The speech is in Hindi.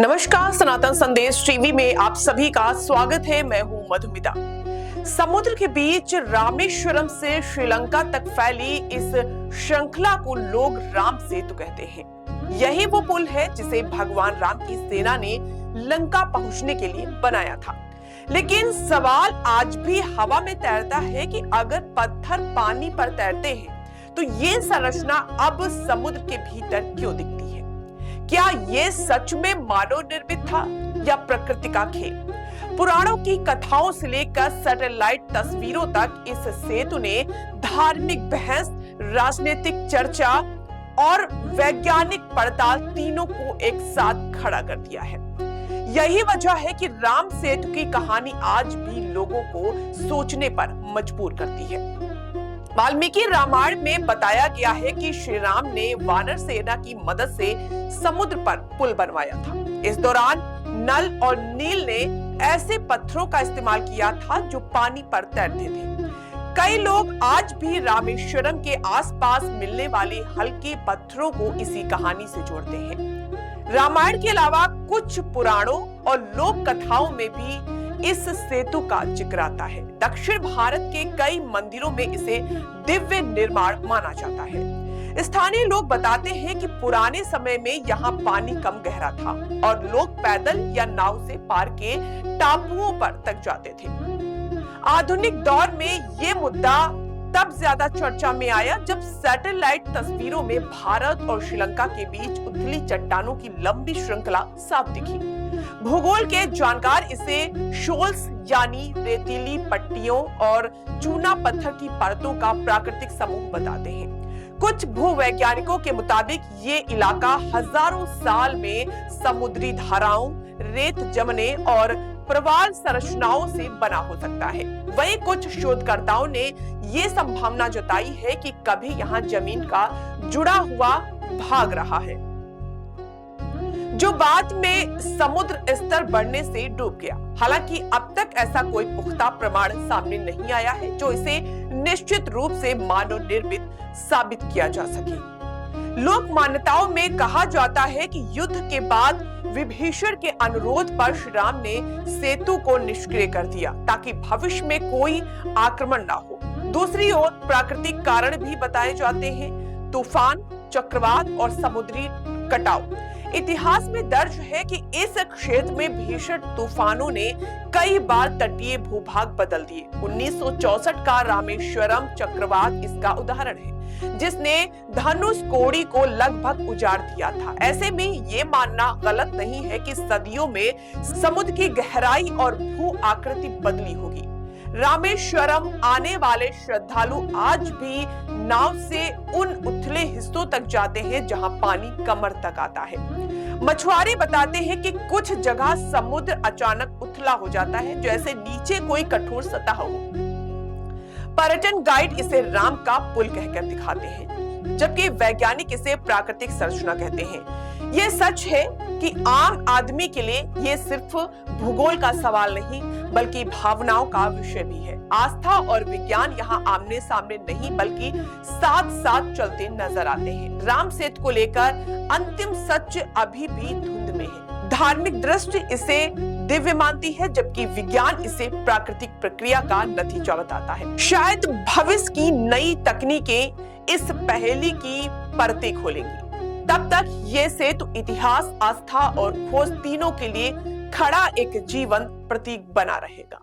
नमस्कार, सनातन संदेश टीवी में आप सभी का स्वागत है। मैं हूं मधुमिता। समुद्र के बीच रामेश्वरम से श्रीलंका तक फैली इस श्रृंखला को लोग राम सेतु कहते हैं। यही वो पुल है जिसे भगवान राम की सेना ने लंका पहुंचने के लिए बनाया था। लेकिन सवाल आज भी हवा में तैरता है कि अगर पत्थर पानी पर तैरते हैं तो ये संरचना अब समुद्र के भीतर क्यों दिखती है? क्या ये सच में मानव निर्मित था या प्रकृति का खेल? पुराणों की कथाओं से लेकर सैटेलाइट तस्वीरों तक इस सेतु ने धार्मिक बहस, राजनीतिक चर्चा और वैज्ञानिक पड़ताल तीनों को एक साथ खड़ा कर दिया है। यही वजह है कि राम सेतु की कहानी आज भी लोगों को सोचने पर मजबूर करती है। वाल्मीकि रामायण में बताया गया है कि श्री राम ने वानर सेना की मदद से समुद्र पर पुल बनवाया था। इस दौरान नल और नील ने ऐसे पत्थरों का इस्तेमाल किया था जो पानी पर तैरते थे। कई लोग आज भी रामेश्वरम के आसपास मिलने वाले हल्के पत्थरों को इसी कहानी से जोड़ते हैं। रामायण के अलावा कुछ पुराणों और लोक कथाओं में भी इस सेतु का जिक्र आता है। दक्षिण भारत के कई मंदिरों में इसे दिव्य निर्माण माना जाता है। स्थानीय लोग बताते हैं कि पुराने समय में यहाँ पानी कम गहरा था और लोग पैदल या नाव से पार के टापुओं पर तक जाते थे। आधुनिक दौर में ये मुद्दा तब ज्यादा चर्चा में आया जब सैटेलाइट तस्वीरों में भारत और श्रीलंका के बीच उथली चट्टानों की लंबी श्रृंखला साफ दिखी। भूगोल के जानकार इसे शोल्स यानी रेतीली पट्टियों और चूना पत्थर की परतों का प्राकृतिक समूह बताते हैं। कुछ भूवैज्ञानिकों के मुताबिक ये इलाका हजारों साल में समुद्री धाराओं, रेत जमने और प्रवाल संरचनाओं से बना हो सकता है। वहीं कुछ शोधकर्ताओं ने ये संभावना जताई है कि कभी यहाँ जमीन का जुड़ा हुआ भाग रहा है जो बाद में समुद्र स्तर बढ़ने से डूब गया। हालांकि अब तक ऐसा कोई पुख्ता प्रमाण सामने नहीं आया है जो इसे निश्चित रूप से मानव निर्मित साबित किया जा सके। लोक मान्यताओं में कहा जाता है कि युद्ध के बाद विभीषण के अनुरोध पर श्री राम ने सेतु को निष्क्रिय कर दिया ताकि भविष्य में कोई आक्रमण ना हो। दूसरी ओर प्राकृतिक कारण भी बताए जाते हैं, तूफान, चक्रवात और समुद्री कटाव। इतिहास में दर्ज है कि इस क्षेत्र में भीषण तूफानों ने कई बार तटीय भूभाग बदल दिए। 1964 का रामेश्वरम चक्रवात इसका उदाहरण है जिसने धनुषकोडी को लगभग उजाड़ दिया था। ऐसे में ये मानना गलत नहीं है कि सदियों में समुद्र की गहराई और भू आकृति बदली होगी। रामेश्वरम आने वाले श्रद्धालु आज भी नाव से उन उथले हिस्सों तक जाते हैं जहां पानी कमर तक आता है। मछुआरे बताते हैं कि कुछ जगह समुद्र अचानक उथला हो जाता है जैसे नीचे कोई कठोर सतह हो। पर्यटन गाइड इसे राम का पुल कहकर दिखाते हैं जबकि वैज्ञानिक इसे प्राकृतिक संरचना कहते हैं। ये सच है कि आम आदमी के लिए ये सिर्फ भूगोल का सवाल नहीं बल्कि भावनाओं का विषय भी है। आस्था और विज्ञान यहाँ आमने सामने नहीं बल्कि साथ साथ चलते नजर आते हैं। राम सेतु को लेकर अंतिम सच अभी भी धुंध में है। धार्मिक दृष्टि इसे दिव्य मानती है जबकि विज्ञान इसे प्राकृतिक प्रक्रिया का नतीजा बताता है। शायद भविष्य की नई तकनीकें इस पहेली की परतें खोलेंगी। तब तक ये सेतु इतिहास, आस्था और खोज तीनों के लिए खड़ा एक जीवंत प्रतीक बना रहेगा।